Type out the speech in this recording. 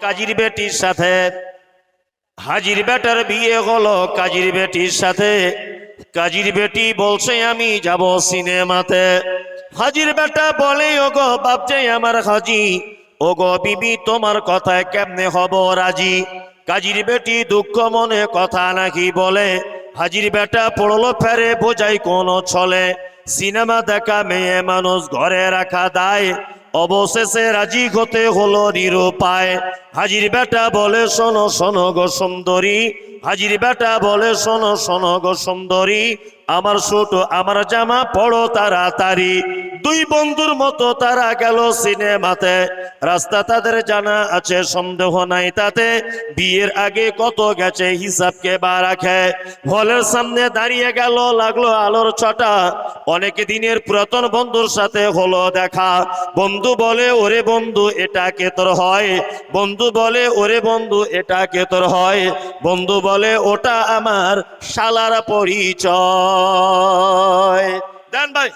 কাজীর বেটির সাথে। হাজির বেটার বিয়ে হলো কাজীর বেটির সাথে। কাজীর বেটি বলছে আমি যাব সিনেমাতে। হাজির বেটা বলে ওগো বাপজাই আমার হাজি, ওগো বিবি তোমার কথায় কেমনে হব রাজি। কাজীর বেটি দুঃখ মনে কথা নাকি বলে। হাজির বেটা পড়লো ফেরে বোঝাই কোন ছলে। সিনেমা দেখা মেয়ে মানুষ ঘরে রাখা দায়, অবশেষে রাজি হতে হলো নিরুপায়। হাজির বেটা বলে শোনো শোনো গো সুন্দরী, হাজির বেটা বলে শোনো শোনো গো সুন্দরী, আমার ছোট আমার জামা পড়ো তাড়াতাড়ি। দুই বন্ধুর মতো তারা গেল সিনেমাতে। রাস্তা তাদের জানা আছে সন্দেহ নাই তাতে, বিয়ের আগে কত গেছে হিসাব কে বা রাখে। হলের সামনে দাঁড়িয়ে গেল লাগলো আলোর ছটা, অনেক দিনের পুরাতন বন্ধুর সাথে হলো দেখা। বন্ধু বলে ওরে বন্ধু এটা কে তোর হয়, বন্ধু বলে ওরে বন্ধু এটা কে তোর হয়, বন্ধু বলে ওটা আমার শালার পরিচয়। দেন ভাই।